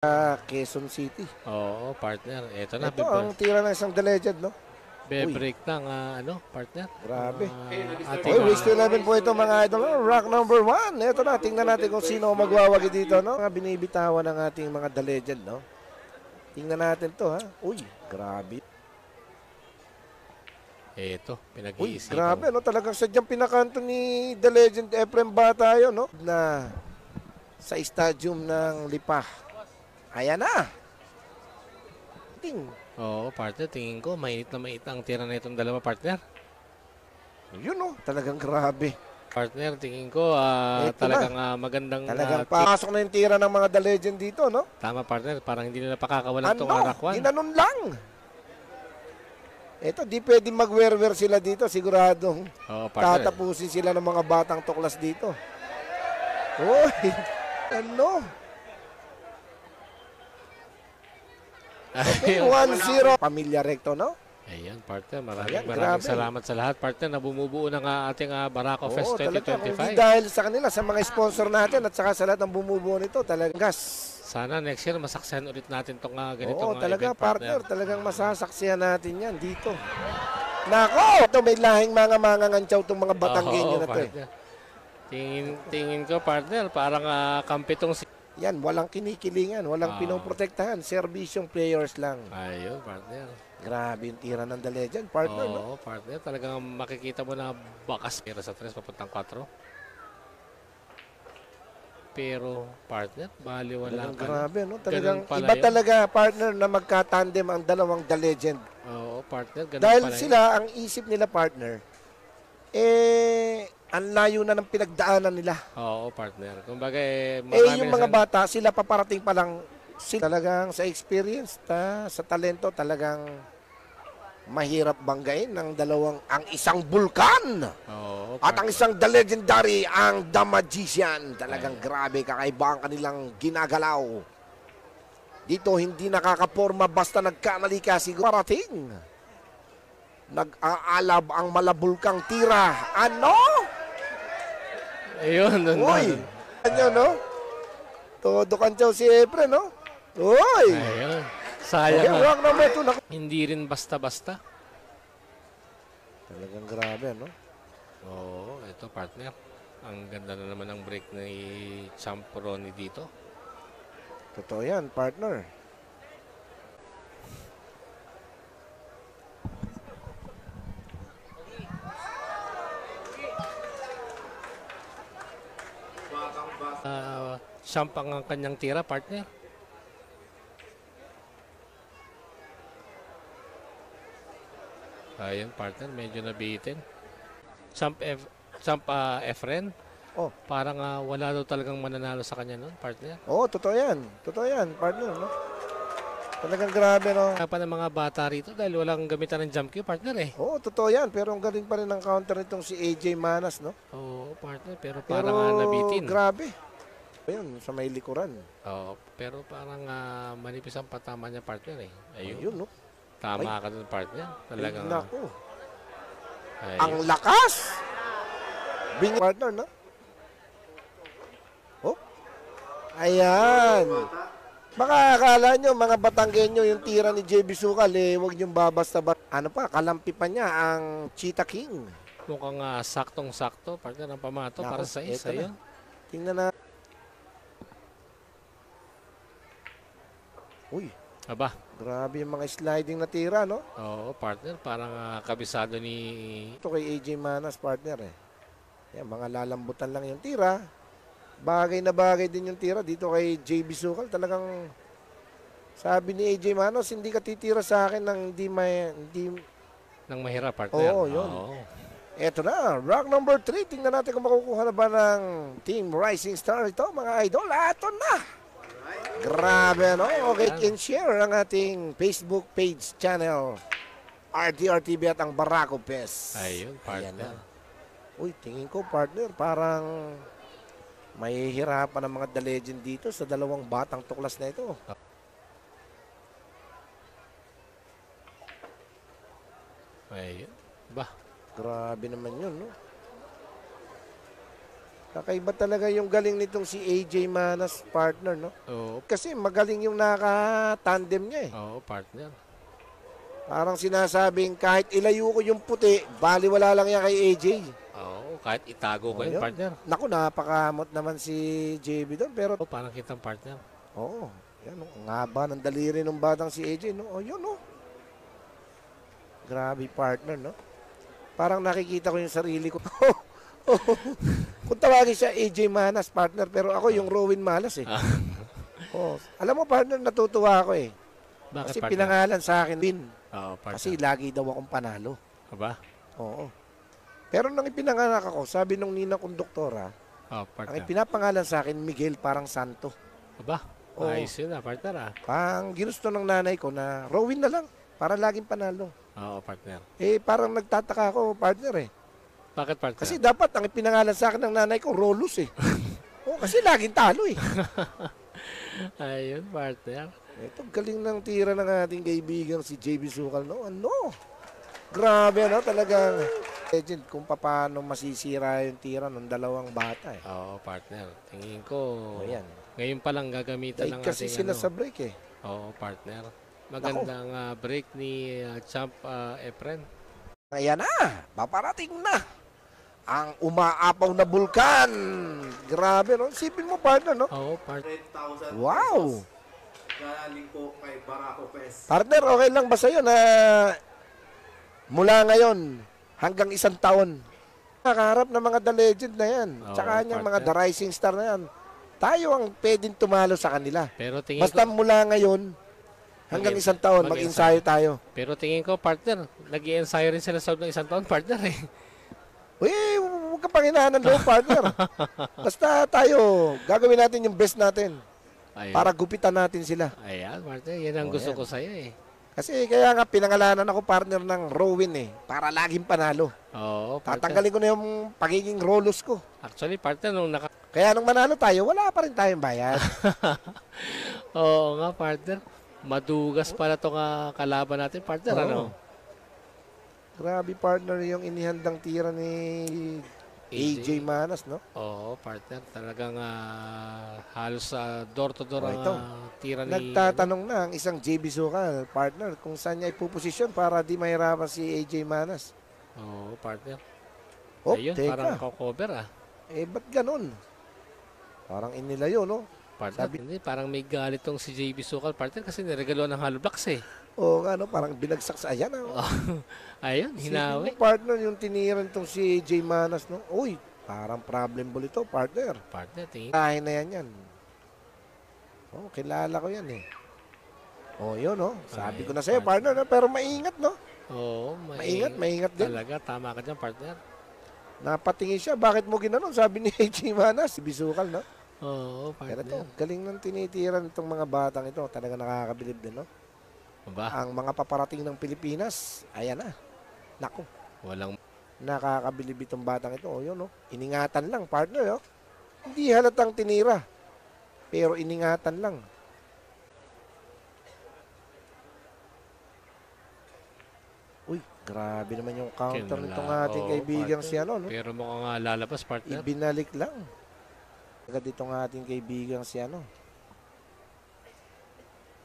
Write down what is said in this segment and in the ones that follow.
Quezon City. Oo, partner. Ito na. Ito ang tira ng isang The Legend, no? Be-break ng partner. Grabe. Ating, Uy, race to 11 po ito mga idol. Rock number 1. Ito na, tingnan natin kung sino magwawagi dito, no? Mga binibitawan ng ating mga The Legend, no? Tingnan natin to, ha? Uy, grabe. ito, Uy, pinag-iisipan. grabe, no? Talagang sadyang pinakanto ni The Legend Efrem Bata yun, no? Na sa stadium ng Lipa. Ayan na. Ting. Oo, partner. Tingin ko, mainit na mainit ang tira na itong dalawa, partner. Yun, no? Talagang grabe. Partner, tingin ko talagang magandang... Talagang pasok na yung tira ng mga The Legend dito, no? Tama, partner. Parang hindi nila pakakawalan itong Ano? arakwan. Ginanon lang. Ito, di pwede mag-wear-wear sila dito. Siguradong Oo, partner. tatapusin sila ng mga batang tuklas dito. Uy, ano? Okay, 1-0. Pamilya Recto, no? Ayan, partner. Ayan, Maraming grabe. salamat sa lahat, partner, na bumubuo ng ating Barako Oo, Fest talaga. Kung 2025. di dahil sa kanila, sa mga sponsor natin at saka sa lahat ng bumubuo nito, talagang gas. Sana next year masaksihan ulit natin itong ganitong Oo, talaga event, partner. Talagang masasaksihan natin yan dito. Nako! Ito may lahing mga ngantsaw itong mga Batanggenyo Oo, na to eh. partner. Tingin ko, partner, parang kampitong Yan, walang kinikilingan, walang pinoprotektahan. Serbisyong players lang. Ayun, partner. Grabe yung tira ng The Legend, partner, no? Oo, partner. Talagang makikita mo na bakas pero sa 3 papuntang 4. Pero, partner, baliwala Talagang ka grabe, no? Ganun Talagang pala iba yun. talaga, partner, na magka-tandem ang dalawang The Legend. Oo, partner. Ganun Dahil pala yun. sila, ang isip nila, partner, ang layo na ng pinagdaanan nila. Oo, partner. Kumbaga, Yung mga bata, sila paparating pa lang. Sila talagang sa experience, sa talento, talagang mahirap banggain ng ang isang bulkan. Oo, At ang partner. isang The Legendary, ang The Magician. Talagang grabe, kakaiba ang kanilang ginagalaw. Dito hindi nakakaporma basta nagkamali ka siguro. Parating. Nag-aalab ang malabulkang tira. Ano? Ayun, Uy! Ano, no? Todo kantsaw si Efren, no? Uy! Ayun. Sayang Okay, rock number 2. Hindi rin basta-basta. Talagang grabe, no? Oo, ito, partner. Ang ganda na naman ng break ni Champ Ronnie dito. Totoo yan, partner. Champ ang kanyang tira, partner. Ayun, partner, medyo nabitin. Champ Efren. Oh. Parang wala daw talagang mananalo sa kanya nun, partner. Oo, totoo yan. Totoo yan, partner, no? Talagang grabe, no? Kaya pa ng mga bata rito dahil walang gamitan ng jump cue, partner eh. Oo, totoo yan. Pero ang galing pa rin ang counter nitong si AJ Manas, no? Oo, partner, pero Pero parang nabitin. grabe. Ayun, sa may likuran. Oo, pero parang manipis ang patama niya, partner eh. Ayun, no? Tama ka dun, partner. Talagang... Ay, naku. Ayun. Ang lakas! Partner, no? Oh. Ayan. Baka akala nyo, mga Batanggenyo, yung tira ni JB Sukal, huwag nyo babasta ba. Ano pa, kalampi pa niya ang Cheetah King. Mukhang saktong-sakto, partner, ang pamato Naku, para sa eto isa. Ayun. Tingnan na. Uy, Aba, grabe yung mga sliding na tira, no? oo, partner, parang kabisado ni... Ito kay AJ Manas, partner eh. Yan, mga lalambutan lang yung tira. Bagay na bagay din yung tira dito kay JB Sukal. Talagang sabi ni AJ Manos, hindi ka titira sa akin ng Nang mahirap, partner. Oo, yun. Oo. Eto na, rock number 3. Tingnan natin kung makukuha na ba ng Team Rising Star ito, mga idol. Eto na! Grabe, no? Okay, and share ang ating Facebook page channel. RTRTV at ang Barako Fest. Ayun, Ayan partner. na. Uy, tingin ko, partner, parang mahihirapan ang mga The Legend dito sa dalawang batang tuklas na ito. Ayun. Ba, Grabe naman yun, no? Kakaiba talaga yung galing nitong si AJ Manas, partner, no? Oo, Kasi magaling yung naka-tandem niya eh. oo, partner. Parang sinasabing kahit ilayo ko yung puti, baliwala lang yan kay AJ. Oo, kahit itago ko Oh, yun, yun. partner. Naku, napakamot naman si JB doon. Pero, Oo, parang kitang partner. oo. Yan, oh, ang haba ng daliri ng batang si AJ, no? Oh, yun, no? Grabe, partner, no? Parang nakikita ko yung sarili ko. Kung tawagin siya AJ Manas, partner, pero ako yung Rowan Malas, eh. Oh, alam mo, partner, natutuwa ako, eh. Bakit, Kasi partner? pinangalan sa akin, win. Oo, partner. Kasi lagi daw akong panalo. Aba? Oo. Pero nang ipinanganak ako, sabi nung ninang konduktora, Oo, ang partner. ipinapangalan sa akin, Miguel, parang santo. Aba? Oo. Ayos yun partner. Pang ginusto ng nanay ko na Rowin na lang, para laging panalo. Oo, partner. Eh, parang nagtataka ako, partner, eh. Bakit, partner? Kasi dapat ang ipinangalan sa akin ng nanay ko, Rolus, eh. Oo, kasi laging talo, eh. Ayun, partner. Ito, galing ng tira ng ating kaibigan si JB Sukal, no? Ano? Grabe, no? Talagang legend kung paano masisira yung tira ng dalawang bata, eh. Oo, partner. Tingin ko, O, yan. ngayon pa lang gagamitan ng Dahil kasi ating sila sa break, eh. Oo, partner. Magandang break ni Champ Efren. Ayan na, paparating na ang umaapaw na bulkan. Grabe, no? Sipin mo, partner, no? Oo, partner. 100,000 Wow! pesos galing po kay Barako Pes. Partner, okay lang ba sa'yo na mula ngayon hanggang 1 taon, nakaharap ng mga The Legend na yan. Oo, Tsaka yung mga partner. The Rising Star na yan. Tayo ang pwedeng tumalo sa kanila. Pero tingin Basta ko, mula ngayon hanggang 1 taon, mag-ensayo tayo. pero tingin ko, partner, nag-i-ensayo rin sila sa loob ng 1 taon, partner eh. Uy, huwag ka panginahan ng loob, partner. Basta tayo, gagawin natin yung best natin Ayun. para gupitan natin sila. Ayan, partner, yan ang Oo, gusto yan. ko sa'yo eh. Kasi kaya nga pinangalanan ako partner ng Rowan eh, para laging panalo. Oo, partner. Tatanggalin ko na yung pagiging Rolus ko. Actually, partner, nung Kaya nung manalo tayo, wala pa rin tayong bayad. Oo nga, partner. Madugas pala itong kalaban natin, partner, Oo. ano? Grabe partner yung inihandang tira ni AJ Manas, no? Oo, partner. Talagang halos door-to-door Oh, ang ito. tira ni... Nagtatanong na ang isang JB Sukal, partner, kung saan niya ipuposisyon para di mahirapan si AJ Manas. Oo, partner. Oh, Ayun, teka. parang cover Eh, ba't ganun? Parang inilayo, no? Partner, hindi. Parang may galit tong si JB Sukal, partner, kasi niregalo ng hollow blocks eh. O nga, no? Parang binagsak sa ayan, no? Ayun, hinawi. Sino partner yung tiniran itong si AJ Manas, no? Uy, parang problem ball ito, partner. Partner, tingin. Kain na yan. Oh, kilala ko yan eh. Oh, yun, no? Sabi Ay, ko na sa'yo, partner, no? Pero maingat, no? Oo, Maingat din. Talaga, tama ka dyan, partner. Napatingin siya, bakit mo ginanon? Sabi ni AJ Manas, si Bisukal, no? Oo, Pero ito, partner. galing ng tinitiran itong mga batang ito. Talaga nakakabilib din, no? Aba, Ang mga paparating ng Pilipinas, ayan na. Naku, walang... nakakabilib itong batang ito. O, yun, no? Iningatan lang, partner, no? Hindi halatang tinira. Pero iningatan lang. Uy, grabe naman yung counter Kinala. nitong ating Oo, kaibigang partner. si ano, no? Pero mukhang lalabas, partner. Ibinalik lang. Agad itong ating kaibigang si ano.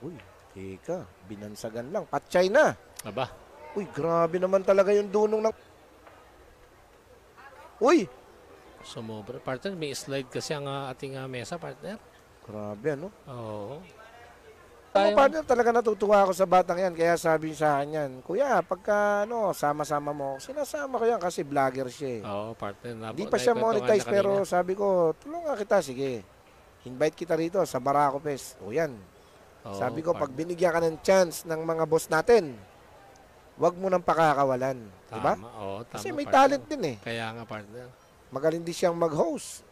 Uy, teka, binansagan lang. Patchay na. Aba, Uy, grabe naman talaga yung dunong ng... Uy! sumobra. Partner, may slide kasi ang ating mesa, partner. Grabe, ano? Oo. Ano, partner, talaga natutuwa ako sa batang yan. Kaya sabi sa akin yan, Kuya, pagka ano, sama-sama mo, sinasama ko yan kasi vlogger siya eh. Oo, partner. Hindi pa siya monetize pero sabi ko, tulungan kita, sige. Invite kita rito sa Barako Fest. O yan. Sabi ko, pag binigyan ka ng chance ng mga boss natin, wag mo nang pakakawalan. Diba? Oo, tama, Kasi may partner. talent din eh. Kaya nga, partner. Magaling din siyang mag-host.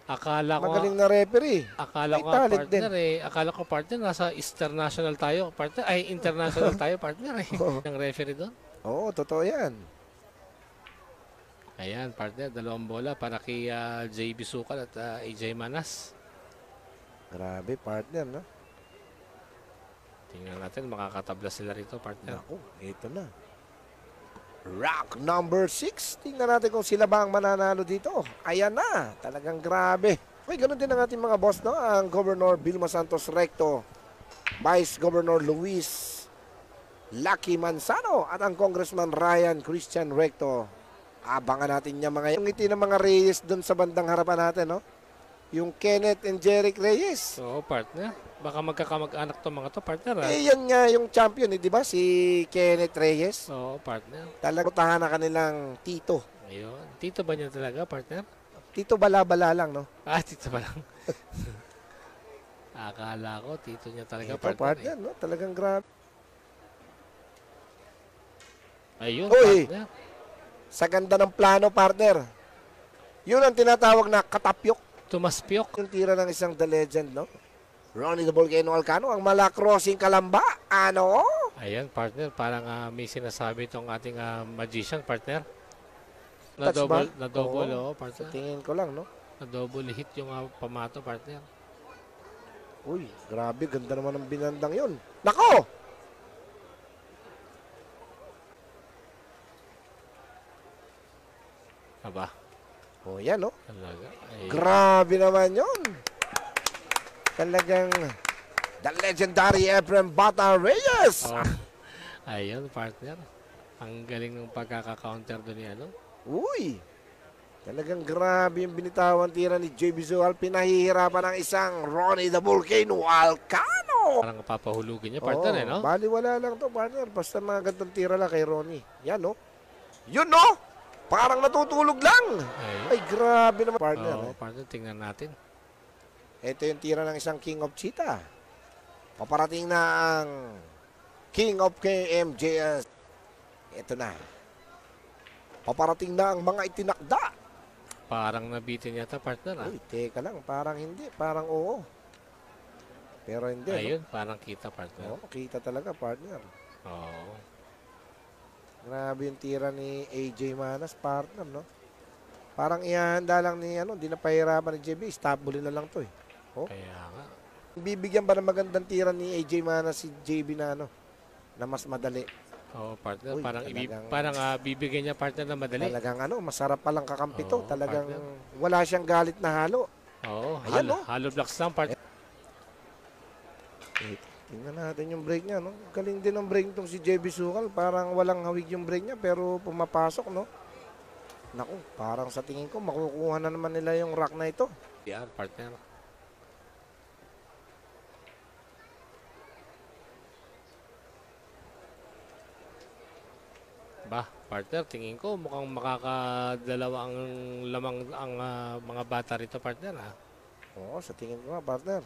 Akala ko, Magaling na referee. akala may ko, talent partner akala ko, partner, nasa international tayo, partner. Ay, international tayo, partner eh. Oo. Ng referee doon. Oo, totoo yan. Ayan, partner, 2 bola para kay JB Sukal at AJ Manas. Grabe, partner, no? Tingnan natin, makakatabla sila rito, partner. Naku, ito na. Rock number 6. Tingnan natin kung sila ba ang mananalo dito. Ayan na. Talagang grabe. Okay, ganun din ang ating mga boss, no? Ang Governor Vilma Santos Recto, Vice Governor Luis Lucky Manzano, at ang Congressman Ryan Christian Recto. Abangan natin niya mga yung ngiti ng mga Reyes doon sa bandang harapan natin, no? Yung Kenneth and Jeric Reyes. Oo, partner. Baka magkakamag-anak to mga to, partner. Eh, yan nga yung champion, di ba? Si Kenneth Reyes. Oo, partner. Talagang utahan na kanilang tito. Ayun. Tito ba niya talaga, partner? Tito bala-bala lang, no? Ah, tito pa lang. Akala ko, tito niya talaga, Ito, partner. partner, no? Talagang grabe. Ayun, Uy! partner. Sa ganda ng plano, partner. Yun ang tinatawag na katapyok. Tumaspyok. Yung tira ng isang The Legend, no? Ronnie the Volcano Alcano, ang Malacrosing Kalamba. Ano? Ayan, partner. Parang may sinasabi itong ating magician, partner. Touch ba? Na-double, Oo. partner. Sa tingin ko lang, no? Na-double hit yung pamato, partner. Uy, grabe. Ganda naman ng binandang yun. Nako! Aba, Oh, yan, no? talaga. Ayun. Grabe naman yun. Talagang the legendary Efrem Bata Reyes. Oh. Ayun, partner. Ang galing ng pagkaka-counter doon ni ano. Uy, talagang grabe yung binitawan tira ni J. Visual. Pinahihirapan ng isang Ronnie the Volcano Alcano. Parang papahulugin niya, partner, eh, no? Bali wala lang to, partner. Basta mga gandang tira lang kay Ronnie. Yan, no? Yun, no? Parang natutulog lang. Ayun. Ay, grabe naman, partner. Oo, partner, tingnan natin. Ito yung tira ng isang King of Cheetah. Paparating na ang King of KMJS. Ito na. Paparating na ang mga itinakda. Parang nabitin yata, partner, ah. Uy, teka lang. Parang hindi. Parang oo. Pero hindi. Ayun, parang kita, partner. No? Oo, kita talaga, partner. Oo. Grabe yung tira ni AJ Manas, partner, no? Parang ihahanda lang ni, hindi na pahirapan ni JB. Stopballin na lang to, eh. Oh. Kaya nga. Bibigyan ba ng magandang tira ni AJ Manas si JB na, na mas madali? Oo, partner. Uy, Parang bibigyan niya, partner, na madali. Talagang masarap palang kakampi to. Oo, Talagang partner. wala siyang galit na halo. Oo, Ayan, no? hollow blocks lang, partner. Tingnan natin yung break niya, no? Galing din ang break tong si JB Sukal. Parang walang hawig yung break niya, pero pumapasok, no? Naku, parang sa tingin ko, makukuha na naman nila yung rock na ito. Yan, partner. Ba, partner, tingin ko mukhang makakadalawa ang lamang ang mga bata rito, partner, ha? Oo, sa tingin ko nga, partner.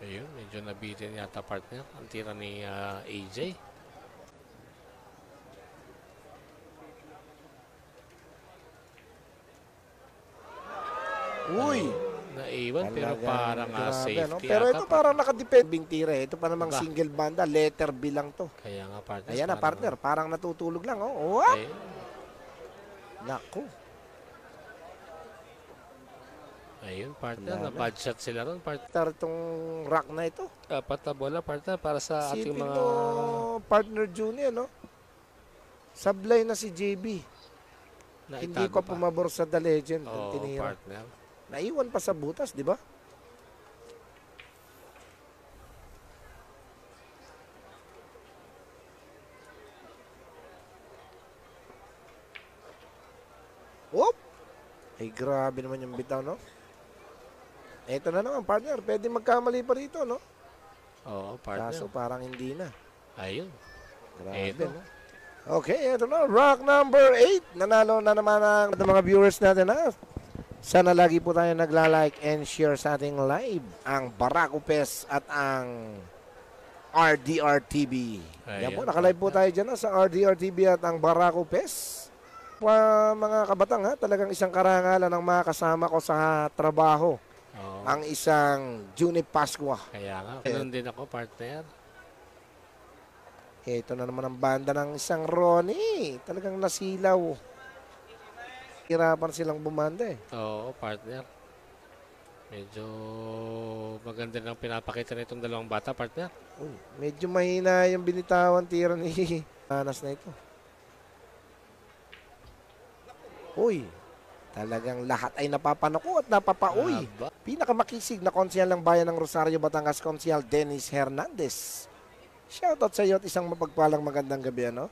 Ayun, medyo nabitin yata, partner. Ang tira ni AJ. Uy! Naiwan, pero Talagang parang grabe, safety no? Pero yata, ito parang nakadepending tira. Ito pa namang Diba? single banda, letter B lang to. Kaya nga, partner. Ayan na, parang- partner. Parang natutulog lang, oh. What? Ayun. Naku. Ayun, partner. Wala na. Na-bad shot sila ron, partner. Tar itong rock na ito. Apat na bola, partner, para sa ating Sipin mga... mo, partner Junior, no? Sablay na si JB. Hindi naitago pa pumabor sa The Legend. ng Oo, tinira. partner. Naiwan pa sa butas, di ba? Whoop! Ay, grabe naman yung bitaw, no? Ito na naman, partner. Pwede magkamali pa rito, no? Oo, partner. Kaso parang hindi na. Ayun. Grabe, Eto. no? Okay, ito na. Rock number 8. Nanalo na naman ang mga viewers natin, ha? Sana lagi po tayo nagla-like and share sa ating live. Ang Barako Pes at ang RDR TV. Yan po, Ayan, nakalive po tayo dyan, ha, sa RDR TV at ang Barako Pes. Mga kabatang, ha, talagang isang karangalan ang mga kasama ko sa trabaho. Oo. Ang isang Juni Pascua. Kaya nga. Ganun din ako, partner. Ito na naman ang banda ng isang Ronnie. Talagang nasilaw. Hirapan silang bumanda, eh. Oo, partner. Medyo maganda ng pinapakita na itong dalawang bata, partner. Uy, medyo mahina yung binitawan tira ni Manas na ito. Uy, talagang lahat ay napapanako at napapauy. Aba. Pinakamakisig na konsehal ng bayan ng Rosario, Batangas, Konsehal Dennis Hernandez. Shoutout sa iyo at isang mapagpalang magandang gabi, ano?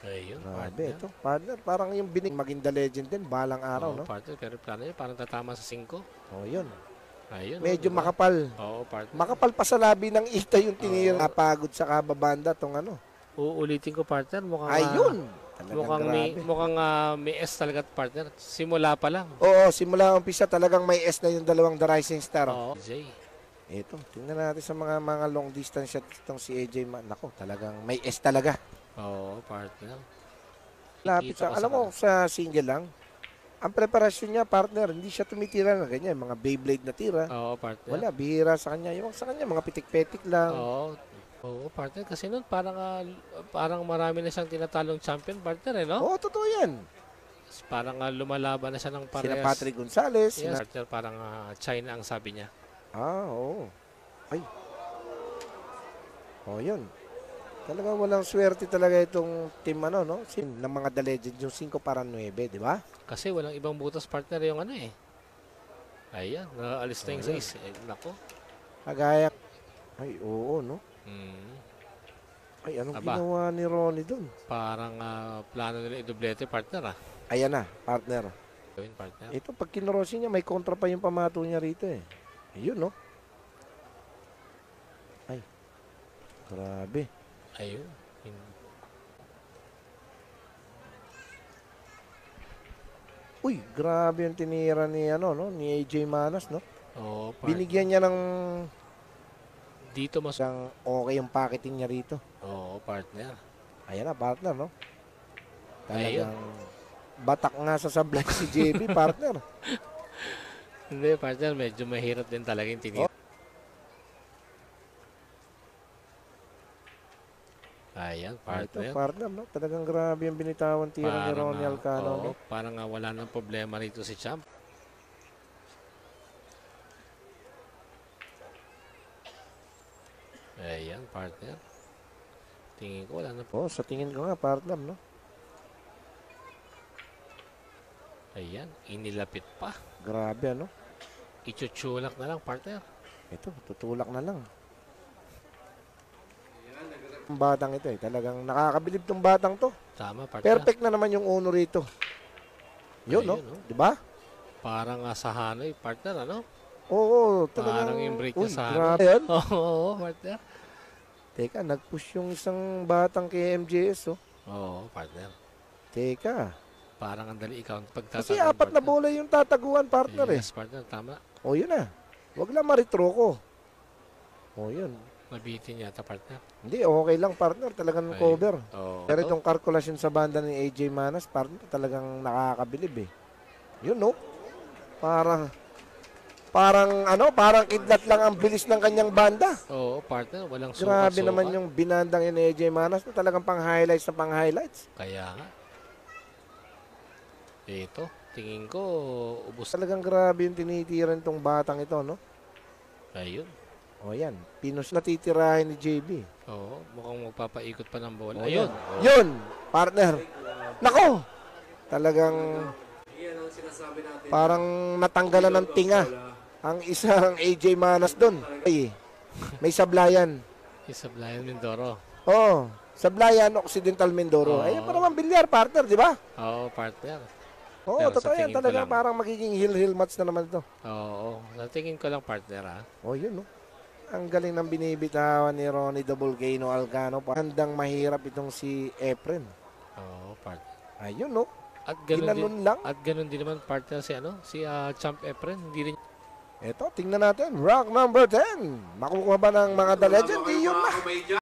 Ayun, Grabe, partner. ito. Partner, parang yung binig maging the legend din, balang araw, Oo, no? partner, pero plano niya, parang tatama sa 5. Oh, yun. Ayun. Medyo diba? makapal. Oo, partner. Makapal pa sa labi ng ita yung tinira. Oo. Napagod sa kababanda tong ano. Uulitin ko, partner. Mukhang, Ayun! Talagang mukhang grabe. may S talaga, partner. Simula pa lang. Oo, simula umpisa talagang may S na yung dalawang The Rising Star. Oo. Jay. Ito, tingnan natin sa mga long distance shot itong si AJ Nako, talagang may S talaga. Oo, partner. Lapit Kikita sa, ko alam mo, sa single lang, ang preparasyon niya, partner, hindi siya tumitira na ganyan, mga Beyblade na tira. Oo, partner. Wala, bihira sa kanya. Yung sa kanya, mga pitik-petik lang. Oo. Oo, partner. Kasi nun, parang marami na siyang tinatalong champion, partner, eh, no? Oo, totoo yan. Parang lumalaban na siya ng Sina parehas. Patrick Gonzalez. Yes, partner, parang China ang sabi niya. Oo. Ay. Oh, yun. Talagang walang swerte talaga itong team, ano, no? Ng mga The Legend, yung 5 para 9, di ba? Kasi walang ibang butas, partner, yung ano, eh. Ayan, naalis na yung Ayun. 6. Eh, nako. Kagaya. Ay, oo, no? Hmm. Ay, anong Aba. ginawa ni Ronnie dun? Parang plano nila i-dublete, partner, Ayan na, partner. Gawin, partner. Ito, pag kinorosi niya, may kontra pa yung pamato niya rito, eh. Ayun, no? Ay. Grabe. Ayun. Uy, grabe yung tinira ni, ano, no? Ni AJ Manas, no? Oo, partner. Binigyan niya ng Dito mas... okay yung packeting niya rito. Oo, partner. Ayan na, partner, no? Ayun. Talagang batak nga sa sablay si JB, partner. Hindi, partner. Medyo mahirap din talaga yung tinira. Ayan, Ito, partner. partner, no? Talagang grabe yung binitawan tira ni Ronnie Alcano, no? Parang wala nang problema rito si Champ. Ayan, partner. Tingin ko wala na po. Oh, sa tingin ko nga, partner, no? Ayan, inilapit pa. Grabe, ano? Ichuchulak na lang, partner. Ito, tutulak na lang. Ang batang ito, eh. Talagang nakakabilib tong batang to. Tama, partner. Perfect na naman yung uno rito. Yun, no? Ayun, no? Di ba? Parang sa Hanoi, partner, ano? Oo, talagang... Parang yung break Uy, niya sa grabe yan. Oo, partner. Teka, nag-push yung isang batang kay MJS, oh. Oo, partner. Teka. Parang ang dali ikaw pagtatagong, Kasi apat na bola yung tataguan, partner, eh. Yes, partner, tama. O, yun na. Huwag lang maritro ko. O, yun. Nabitin yata, partner. Hindi, okay lang, partner. Talagang Ay, cover. Oo. Pero itong kalkulasyon sa banda ni AJ Manas, partner, talagang nakakabilib, eh. Yun, no? Parang kidlat lang ang bilis ng kanyang banda. Oo, partner, walang sukat. Grabe naman yung binandang yun ni AJ Manas. Talagang pang-highlights na pang-highlights. Kaya nga. Ito, tingin ko, ubos. Talagang grabe yung tinitiran itong batang ito, no? Ayun. O, yan. Pinos na titirahin ni JB. Oo, mukhang magpapaikot pa ng bola. O, Ayun. Yun, partner. Nako! Talagang Yan ang sinasabi natin. parang natanggalan ng tinga ang isang AJ Manas doon. Ay, may sablayan. Isablayan Mindoro. Oo, sablayan Occidental Mindoro. Oo. Ayun pa naman bilyar, partner, di ba? Oo, partner. Oo, Pero sa totoo yan. tingin ko Talagang lang- parang magiging hill-hill match na naman ito. Oo, sa tingin ko lang, partner, ha? O, yun, no? Ang galing ng binibitawan ni Ronnie the Volcano Alcano. Handang mahirap itong si Efren. Oo, partner. Ayun, no? At ganun din, Ginanon lang. at ganun din naman, partner, si Champ Efren. Hindi rin Eto, tingnan natin. Rock number 10. Makukuha ba ng mga The Legend? Di yun na. Mga kamay dyan.